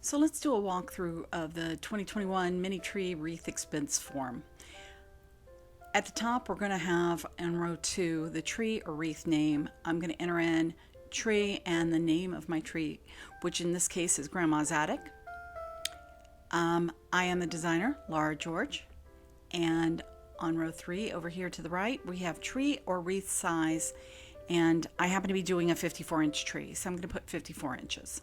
So let's do a walkthrough of the 2021 mini tree wreath expense form. At the top, we're going to have in row 2 the tree or wreath name. I'm going to enter in tree and the name of my tree, which in this case is Grandma's Attic. I am the designer, Laura George, and on row 3 over here to the right, we have tree or wreath size, and I happen to be doing a 54-inch tree, so I'm going to put 54 inches.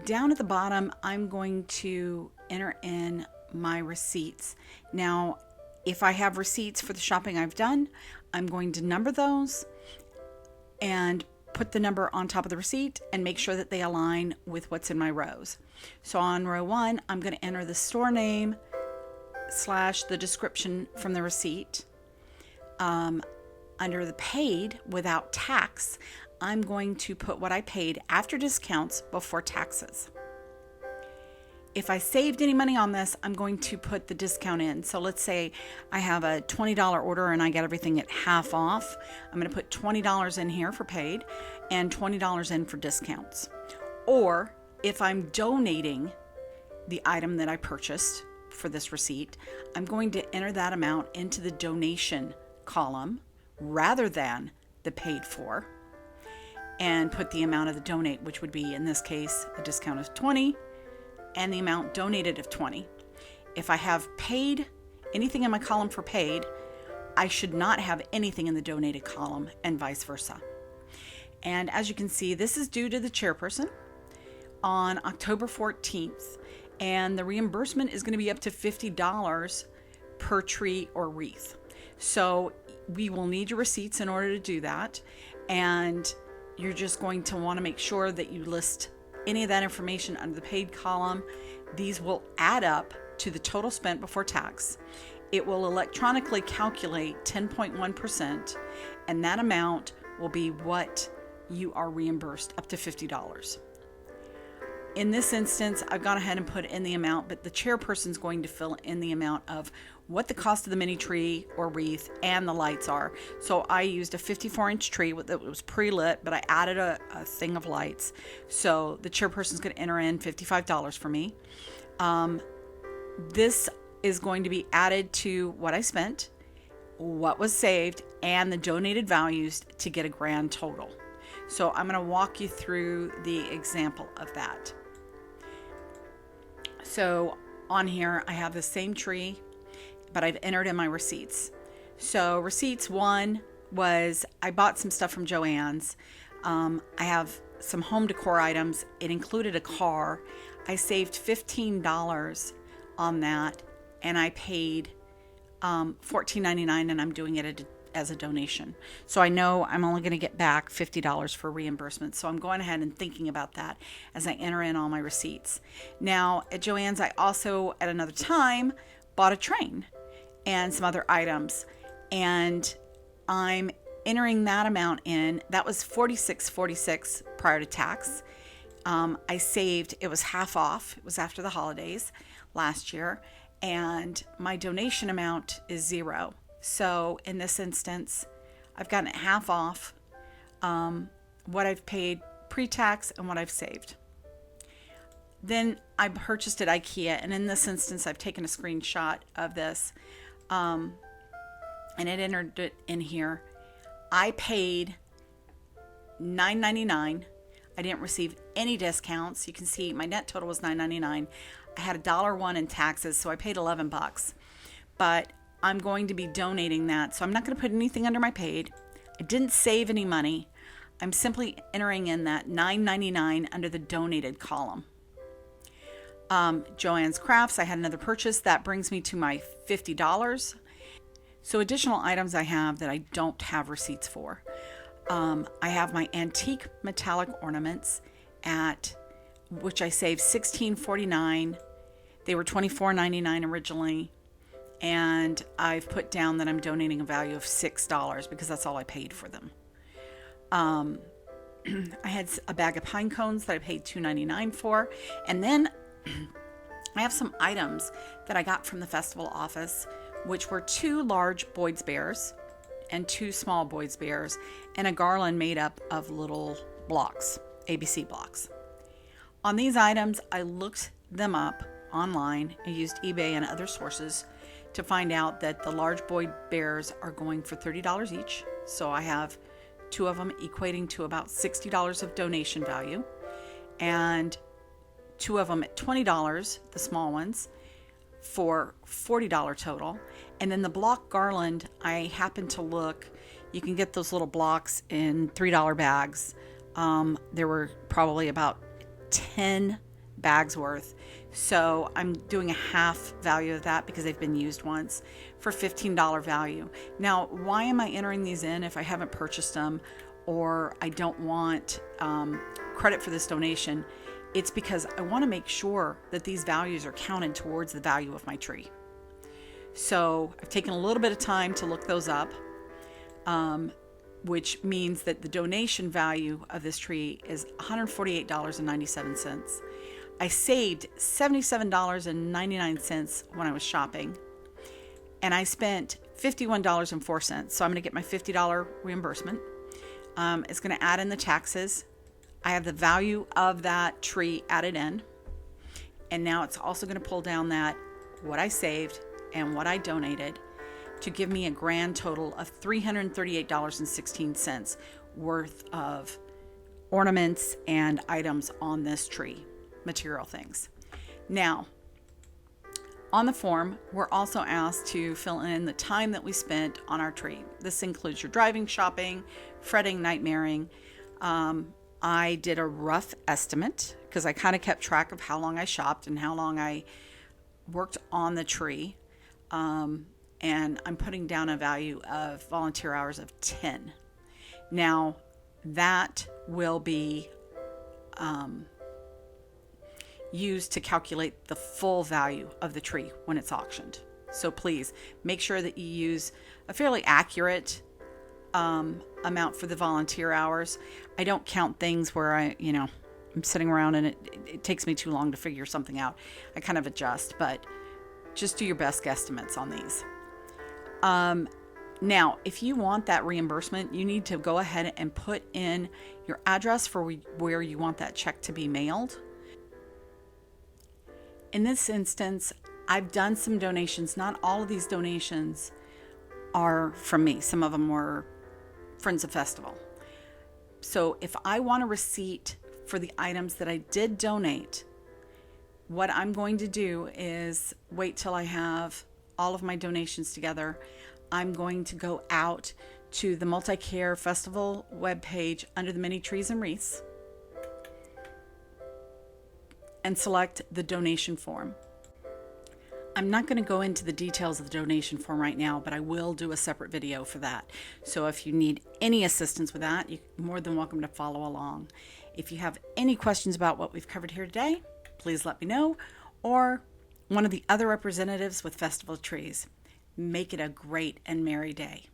Down at the bottom, I'm going to enter in my receipts. Now, if I have receipts for the shopping I've done, I'm going to number those and put the number on top of the receipt and make sure that they align with what's in my rows. So on row 1, I'm going to enter the store name / the description from the receipt. Under the paid without tax, I'm going to put what I paid after discounts before taxes. If I saved any money on this, I'm going to put the discount in. So let's say I have a $20 order and I get everything at half off. I'm going to put $20 in here for paid and $20 in for discounts. Or if I'm donating the item that I purchased for this receipt, I'm going to enter that amount into the donation column rather than the paid for, and put the amount of the donate, which would be in this case a discount of 20 and the amount donated of 20. If I have paid anything in my column for paid, I should not have anything in the donated column, and vice versa. And as you can see, this is due to the chairperson on October 14th, and the reimbursement is going to be up to $50 per tree or wreath. So we will need your receipts in order to do that, and you're just going to want to make sure that you list any of that information under the paid column. These will add up to the total spent before tax. It will electronically calculate 10.1%, and that amount will be what you are reimbursed, up to $50. In this instance, I've gone ahead and put in the amount, but the chairperson is going to fill in the amount of what the cost of the mini tree or wreath and the lights are. So I used a 54-inch tree that was pre-lit, but I added a thing of lights. So the chairperson is going to enter in $55 for me. This is going to be added to what I spent, what was saved, and the donated values to get a grand total. So I'm going to walk you through the example of that. So on here, I have the same tree, but I've entered in my receipts. So receipts 1 was I bought some stuff from Joann's. I have some home decor items. It included a car. I saved $15 on that, and I paid $14.99, and I'm doing it as a donation. So I know I'm only going to get back $50 for reimbursement. So I'm going ahead and thinking about that as I enter in all my receipts. Now at Joann's, I also at another time bought a train and some other items, and I'm entering that amount in. That was $46.46 prior to tax. I saved, it was half off. It was after the holidays last year, and my donation amount is $0. So in this instance, I've gotten it half off what I've paid pre-tax and what I've saved. Then I purchased at IKEA, and in this instance, I've taken a screenshot of this, and it entered it in here. I paid $9.99. I didn't receive any discounts. You can see my net total was $9.99. I had $1.01 in taxes, so I paid $11. But I'm going to be donating that, so I'm not going to put anything under my paid. I didn't save any money. I'm simply entering in that $9.99 under the donated column. Joann's Crafts, I had another purchase. That brings me to my $50. So additional items I have that I don't have receipts for. I have my antique metallic ornaments, at which I saved $16.49. They were $24.99 originally. And I've put down that I'm donating a value of $6 because that's all I paid for them. I had a bag of pine cones that I paid $2.99 for. And then I have some items that I got from the festival office, which were 2 large Boyd's Bears and 2 small Boyd's Bears, and a garland made up of little blocks, ABC blocks. On these items, I looked them up online. I used eBay and other sources to find out that the large boy bears are going for $30 each. So I have 2 of them equating to about $60 of donation value, and 2 of them at $20, the small ones, for $40 total. And then the block garland, I happened to look, you can get those little blocks in $3 bags. There were probably about 10 bags worth. So I'm doing a half value of that because they've been used once for $15 value. Now, why am I entering these in if I haven't purchased them or I don't want credit for this donation? It's because I want to make sure that these values are counted towards the value of my tree. So I've taken a little bit of time to look those up, which means that the donation value of this tree is $148.97. I saved $77.99 when I was shopping, and I spent $51.04. So I'm going to get my $50 reimbursement. It's going to add in the taxes. I have the value of that tree added in, and now it's also going to pull down that what I saved and what I donated to give me a grand total of $338.16 worth of ornaments and items on this tree, material things. Now, on the form, we're also asked to fill in the time that we spent on our tree. This includes your driving, shopping, fretting, nightmaring. I did a rough estimate because I kind of kept track of how long I shopped and how long I worked on the tree. And I'm putting down a value of volunteer hours of 10. Now, that will be used to calculate the full value of the tree when it's auctioned. So please make sure that you use a fairly accurate amount for the volunteer hours. I don't count things where I'm sitting around and it takes me too long to figure something out. I kind of adjust, but just do your best guesstimates on these. Now, if you want that reimbursement, you need to go ahead and put in your address for where you want that check to be mailed. In this instance, I've done some donations. Not all of these donations are from me. Some of them were Friends of Festival. So if I want a receipt for the items that I did donate, what I'm going to do is wait till I have all of my donations together. I'm going to go out to the Multi-Care Festival webpage under the Mini Trees and Wreaths and select the donation form. I'm not going to go into the details of the donation form right now, but I will do a separate video for that. So if you need any assistance with that, you're more than welcome to follow along. If you have any questions about what we've covered here today, please let me know, or one of the other representatives with Festival Trees. Make it a great and merry day.